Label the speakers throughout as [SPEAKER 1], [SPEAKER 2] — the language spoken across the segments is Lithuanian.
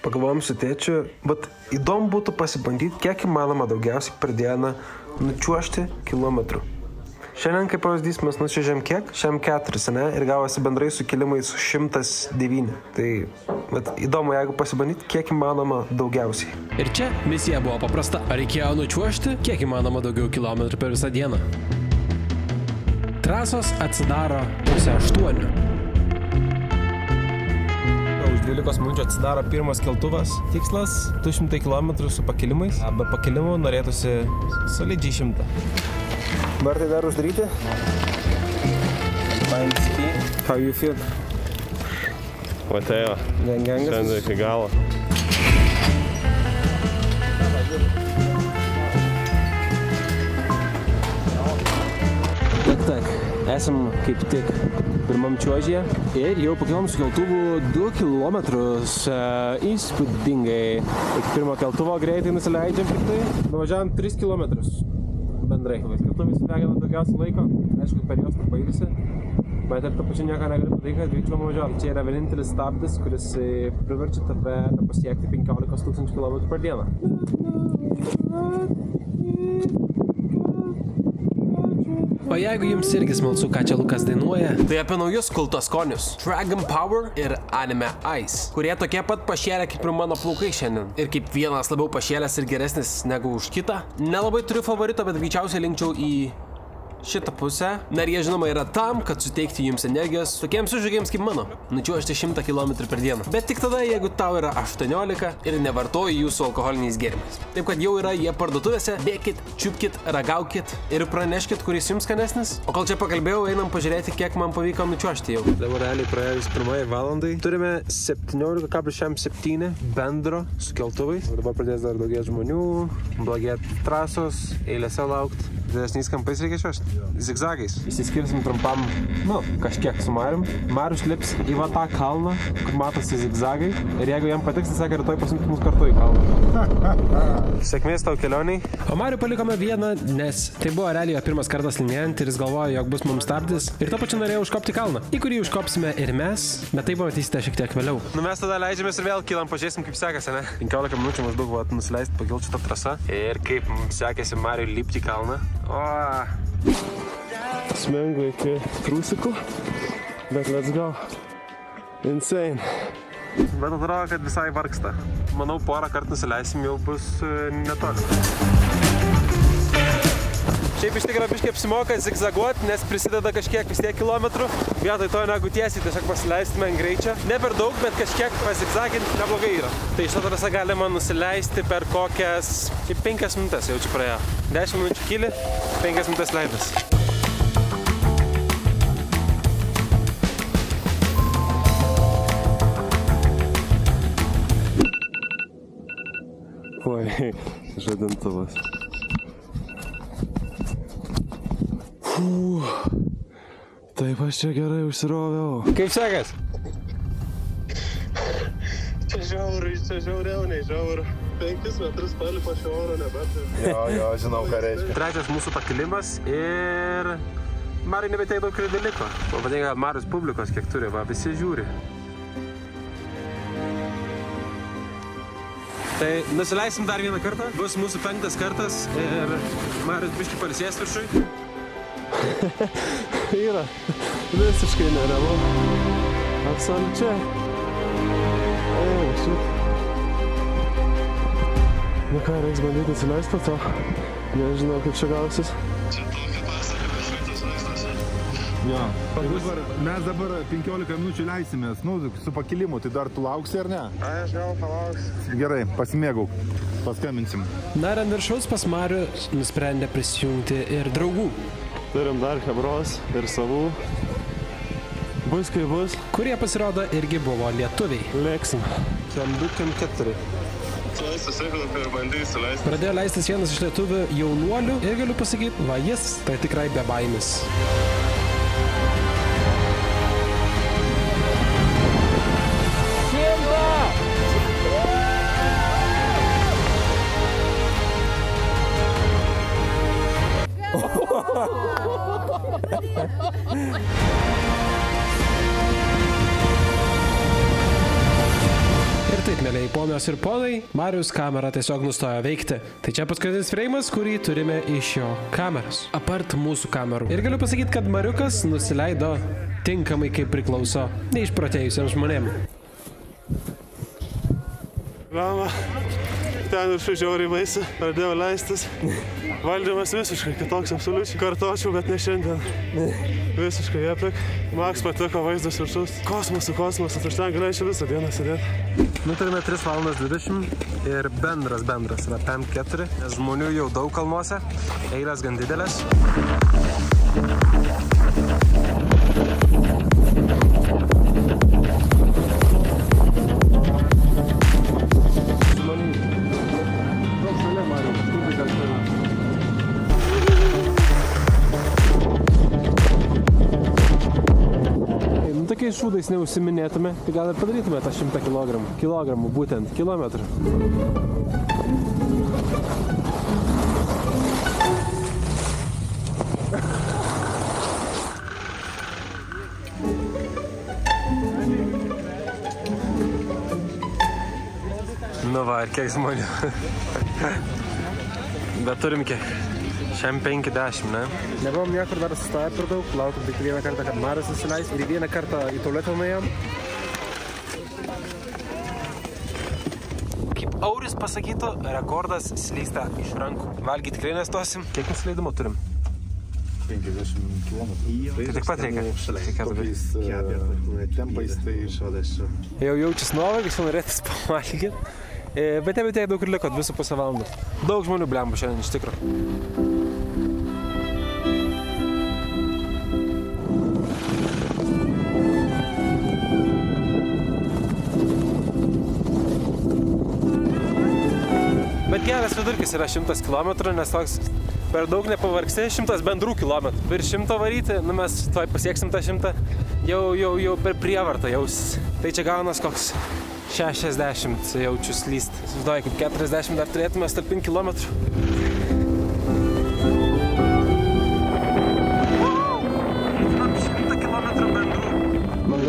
[SPEAKER 1] pagalvojom su tėčiu, bet įdomu būtų pasibandyti, kiek įmanoma daugiausiai per dieną nučiuožti kilometrų. Šiandien, kaip pavyzdys, mes nučiuožėm kiek? Šiandien 4, ne? Ir gavosi bendrai su kilimais 109. Tai įdomu, jeigu pasibandyti, kiek įmanoma daugiausiai.
[SPEAKER 2] Ir čia misija buvo paprasta. Ar reikėjo nučiuožti, kiek įmanoma daugiau kilometrų per visą dieną. Trasos atsidaro 7:30.
[SPEAKER 1] Už 12 minučių atsidaro pirmas keltuvas. Tikslas 200 km su pakilimais. Be pakilimų norėtųsi solidžiai 100. Martai dar uždaryti? How you feel?
[SPEAKER 3] Atėjo. Šiandien iki galo.
[SPEAKER 1] Tak, esam kaip tik pirmam čiuožyje ir jau pakilom su keltuvu 2 kilometrus. Įspūdingai. Iki pirmo keltuvo greitai nusileidžiam tik tai. Nuvažiavam 3 kilometrus. Bendrai. Keltuvai sudegina daugiausiai laiko, aišku, per juos pailsi, bet ir to pačiu nieko negali padaryti, kad greičiau nuvažiuoti. Čia yra vienintelis stabdis, kuris priverčia tave pasiekti 15 000 km per dieną.
[SPEAKER 2] O jeigu jums irgi smalsu, ką čia Lukas dainuoja, tai apie naujus kulto skonius Dragon Power ir Anime Ice, kurie tokie pat pašėlę kaip ir mano plaukai šiandien. Ir kaip vienas labiau pašėlęs ir geresnis negu už kitą. Nelabai turiu favorito, bet greičiausiai linkčiau į šitą pusę. Na ir jie žinoma yra tam, kad suteikti jums energijos tokiems užžagiams kaip mano, nučiuožti 100 km per dieną. Bet tik tada, jeigu tau yra 18 ir nevartoji jų su alkoholiniais gėrimais. Taip kad jau yra jie parduotuvėse, bėkit, čiupkit, ragaukit ir praneškit, kuris jums skanesnis. O kol čia pakalbėjau, einam pažiūrėti, kiek man pavyko nučiuožti jau.
[SPEAKER 1] Dabar realiai praėjus 1 valandai. Turime 17,7 bendro su keltuvais. Dabar pradės dar daugėti žmonių, blogėti trasos, eilėse laukti. Didesniais kampais reikia čiuožti. Zigzagais. Įsiskirsim trumpam, kažkiek su Marium. Marius lips į va tą kalną, kur matosi zigzagai. Ir jeigu jam patiks, tai sakė, rytoj pasimti mus kartu į kalną. Sėkmės tau kelioniai.
[SPEAKER 2] O Marių palikome vieną, nes tai buvo realiai pirmas kartas linėjant ir jis galvojo, jog bus mums stabdis. Ir to pačiu norėjau užkopti kalną, į kurį užkopsime ir mes, bet tai pamatysite šiek tiek vėliau.
[SPEAKER 1] Mes tada leidžiamės ir vėl kylam, pažiūrėsim, kaip sekasi, ne? 15 minučių maždaug nusileisti pagal šitą trasą. Ir kaip sekėsi Mariui lipti į kalną. Smengu iki prūsikų, bet let's go. Insane. Bet atrodo, kad visai vargsta. Manau, porą kartų nusileisim, jau bus netoks. Šiaip iš tikrųjų biškai apsimoka zigzaguoti, nes prisideda kažkiek vis tiek kilometrų. Vietoj to negu tiesiai tiesiog pasileistume ant greičio. Ne per daug, bet kažkiek pazigzaginti neblogai yra. Tai šitą trasą galima nusileisti per kokias 5 minutės jau čia praėjo. 10 minučių kyli, 5 minutės leidas. Oi, žadintuvas. Taip, aš čia gerai užsiroviau. Kaip sekas?
[SPEAKER 3] Čia žiauriau, nei žiauriau. 5 metrus palipo šio oro nebeturiu. Jo, žinau, ką reiškia.
[SPEAKER 1] Trečias mūsų pakilimas ir Mariui nebetiek daug kreidų liko. O patinka Marius publikos kiek turi, visi žiūri. Tai nusileisim dar vieną kartą, bus mūsų 5. kartas ir Marius biškį pailsės viršui. Yra visiškai nerealu. Absoliučiai. Šit. Nu ką, reiks bandyti nusileist po to. Nežinau, kaip čia gausis.
[SPEAKER 3] Čia tokia pasaka, bet šitas vaizdas.
[SPEAKER 4] Jo. Mes dabar 15 minučių leisimės, su pakilimu, tai dar tu lauksi ar ne?
[SPEAKER 3] Aš gal palauksiu.
[SPEAKER 4] Gerai, pasimėgauk, paskambinsim.
[SPEAKER 2] Na ir ant viršaus pas Marių nusprendė prisijungti ir draugų.
[SPEAKER 3] Turim dar hebros ir savų. Bus kaip bus.
[SPEAKER 2] Kurie pasirodo irgi buvo lietuviai.
[SPEAKER 1] Lėksim. Kem 2, kem 4.
[SPEAKER 3] Čia susiklapė ir bandysiu leisti.
[SPEAKER 2] Pradėjo leistis vienas iš lietuvių jaunuolių ir galiu pasakyti, va jis tai tikrai bebaimis. taip, mėlyi ponios ir ponai, Mariaus kamera tiesiog nustojo veikti. Tai čia paskutinis freimas, kurį turime iš jo kameros. Apart mūsų kamerų. Ir galiu pasakyti, kad Mariukas nusileido tinkamai kaip priklauso neišprotėjusiems žmonėms.
[SPEAKER 3] Mama, ten viršų žiauriai baisi, pradėjau leistis. Valdymas visiškai kitoks, absoliučiai. Kartočiau, bet ne šiandien. Visiškai epic. Maks patiko vaizdas viršus. Kosmosas, aš ten galėčiau visą dieną sėdėti.
[SPEAKER 1] Turime 3 valandas 20 ir bendras yra PM4, nes žmonių jau daug kalnuose, eilės gan didelės. Tokiais šūdais neužsiminėtume, tai gal ir padarytume tą 100 kilogramų, būtent kilometrų. Nu va, ir kiek žmonių. Bet turim kiek? Šiam 50, ne? Nebuvom niekur dar sustoję per daug, laukim tik vieną kartą, kad Marius nusileis ir vieną kartą į tualetą nuėjom. Kaip Auris pasakytų, rekordas slysta iš rankų. Valgyti tikrai nestosim. Kiek nusileidimo turim?
[SPEAKER 4] 50 km.
[SPEAKER 1] Tai tik pat reikia.
[SPEAKER 4] Tokiais tempais tai išvadėsiu.
[SPEAKER 1] Jau jaučias nuovargis, jau norėtis pavalgyti. Bet nebe tiek daug ir liko, 2,5 valandos. Daug žmonių blemba šiandien iš tikro. Bet geras vidurkis yra 100 km, nes toks per daug nepavargsi, 100 bendrų kilometrų. Virš 100 varyti, nu mes tuoj pasieksim tą 100, jau per prievartą jausis. Tai čia gaunas koks 60 jaučiu slyst. Susiduoju, kaip 40 dar turėtume stalpinti kilometrų.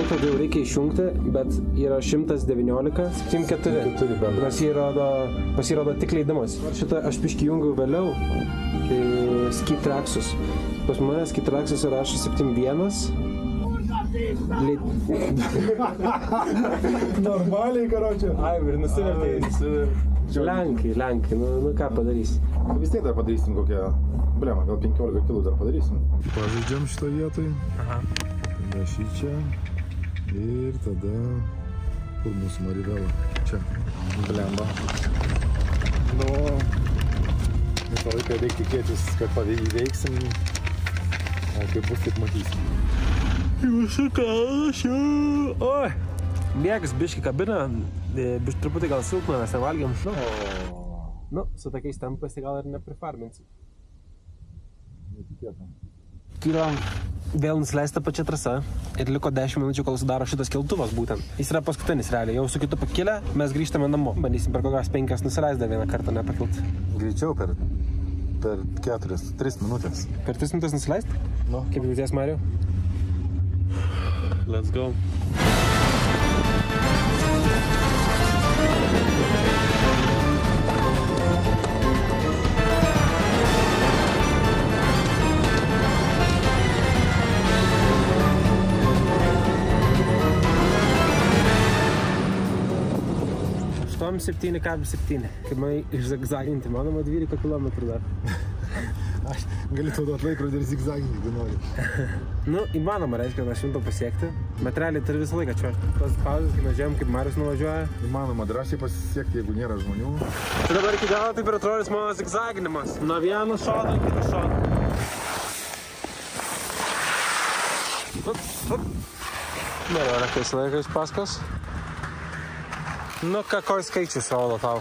[SPEAKER 1] Kad jau reikia išjungti, bet yra 119, 74, pasirodo tik leidimas. Šitą aš biškį jungiau vėliau, tai Ski Traxxus. Pas mane Ski Traxxus rašo 71.
[SPEAKER 4] Normaliai, karočią.
[SPEAKER 1] Ai, ir nusivertėjai. Lenkai, nu ką padarysi?
[SPEAKER 4] Vis tiek dar padarysim kokią, gal 15 kilų dar padarysim. Pažaidžiam šitą vietoj. Tada šį čia. Ir tada, kur mūsų Marivela? Čia. Blemba. Nu, visą laiką reikia tikėtis, kad įveiksim, o kaip bus, taip matysim.
[SPEAKER 1] Jūsų kalnas jau. Oi, mėgas biškį kabina, truputį gal silpna, mes nevalgiam. Nu, su tokiais tempais tai gal ir neprifarminsim.
[SPEAKER 4] Netikėtam.
[SPEAKER 1] Kyla vėl nusileista pačia trasa ir liko 10 minučių, kol sudaro šitas keltuvas būtent. Jis yra paskutinis realiai, jau su kitu pakilę, mes grįžtame namo. Bandysim per kokias 5 nusileisdą vieną kartą nepakilti.
[SPEAKER 4] Greičiau per 3 minutės.
[SPEAKER 1] Per 3 minutės nusileist?
[SPEAKER 4] Nu.
[SPEAKER 1] Kaip jauties, Mariau?
[SPEAKER 3] Let's go.
[SPEAKER 1] Tom 7,7. Kaip man išzagzaginti, manoma 12 km dar.
[SPEAKER 4] Aš galiu tau duoti laikrodį ir zigzaginti, jeigu nori.
[SPEAKER 1] Nu, įmanoma, reiškia, mes 100 pasiekti. Bet realiai turi visą laiką čiuožti. Tos pauzės, kai mes žiūrėjom, kaip Marius nuvažiuoja.
[SPEAKER 4] Įmanoma drąsiai pasiekti, jeigu nėra žmonių.
[SPEAKER 1] Tai dabar iki galo taip ir atrodys mano zigzaginimas. Nuo vieno šono iki kito šono. Marija, kai laiko iš paskos. Nu, kokį skaičius rodo tau?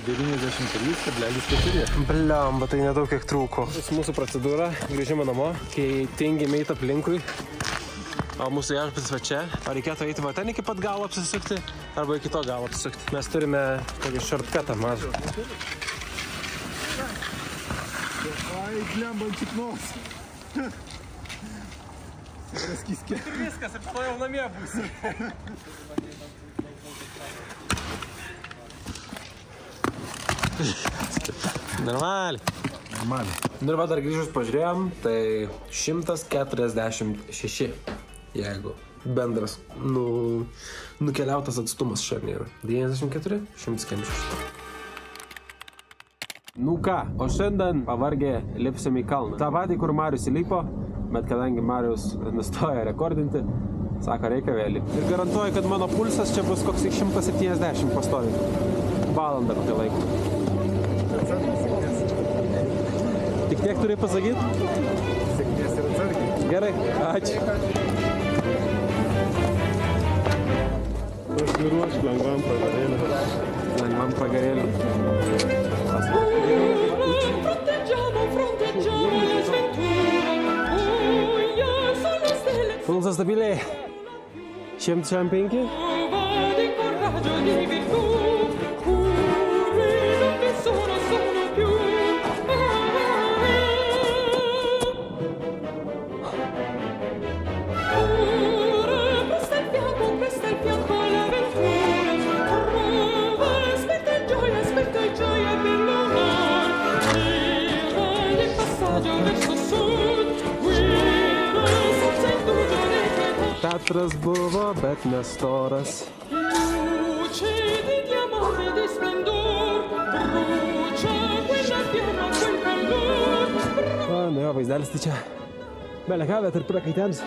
[SPEAKER 4] 93,4.
[SPEAKER 1] Bliamba, tai nedaug kiek trūko. Mūsų procedūra, grįžimo namo, kai tingėme eiti aplinkui. O mūsų viešbutis va čia. Ar reikėtų eiti va ten iki pat galo apsisukti, arba iki to galo apsisukti. Mes turime tokį shortcutą mažą.
[SPEAKER 4] Ai, bliamba ant čipnos.
[SPEAKER 1] Ir viskas, ir to jau namie būsi. Normaliai. Nu ir va dar grįžus pažiūrėjom, tai 146, jeigu bendras nukeliautas atstumas šiandien. 94, 146. Nu ką, o šiandien pavargę lipsim į kalną. Ta patį, kur Marius įlipo, bet kadangi Marius nustoja rekordinti, sako, reikia vėl lipti. Ir garantuoju, kad mano pulsas čia bus koks 170 pastovi. Valandą kokią laiką. Tik tiek turi pasakyti?
[SPEAKER 4] Sėkmės ir atsargiai.
[SPEAKER 1] Gerai, ačiū.
[SPEAKER 3] Pasiruošk lengvam pragarėliu.
[SPEAKER 1] Lengvam pragarėliu. Pulsas stabiliai. 105. Teatras buvo, bet nestoras. Nu jo, vaizdelis tai čia. Beleką, bet ir prakaitens.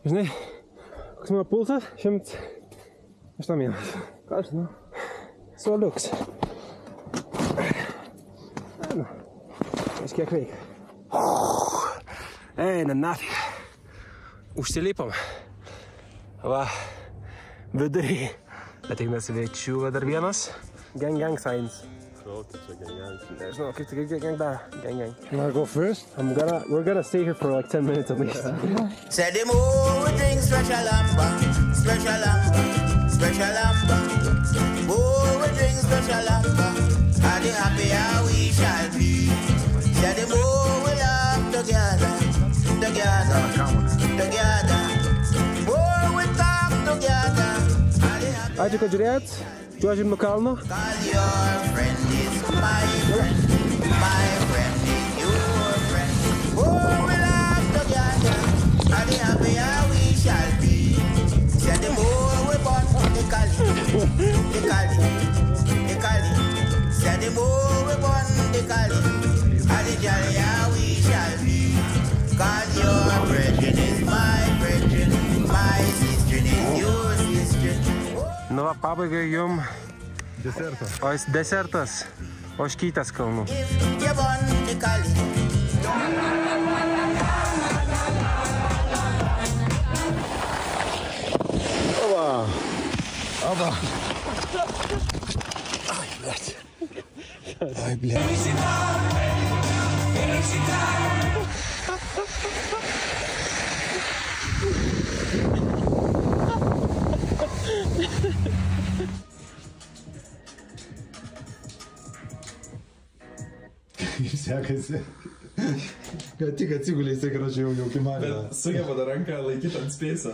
[SPEAKER 1] Žinai, koks mano pulsas? 108. Ką aš žinau? Soliuks. Nu, kažkiek veikia. Eina, nafig. Užsilipom. Va, vidury. Ateina svečių, va dar vienas. Gang signs. Nežinau, kaip tai gang dar. Gang.
[SPEAKER 4] You wanna go first?
[SPEAKER 1] We're gonna stay here for like 10 minutes at least.
[SPEAKER 5] Say the more we drink special lamba, special lamba, special lamba. More we drink special lamba, and the happier we shall be. Say the more we laugh together, together, together. More we talk together, and the happier.
[SPEAKER 1] Ačiū, kad žiūrėjot. Čiuožim nuo kalno.
[SPEAKER 5] Call your friend is my friend, my friend is your friend. More we laugh together, and the happier we shall be. Say the more we burn the cali, the cali, the cali. Say the more we burn the cali, and the jollier we shall be. Call your brethren is my brethren, my sister is your sister.
[SPEAKER 1] Nu va, pabaigai jum
[SPEAKER 4] Desertas.
[SPEAKER 1] Desertas. Ožkytės kalnų.
[SPEAKER 5] If you burn the cali.
[SPEAKER 4] Оба. Ай, блядь. Sekasi. Kad tik atsigulė, jisai, karočiui, jau kimarė.
[SPEAKER 6] Bet sugeba dar ranką laikyti ant spėsą.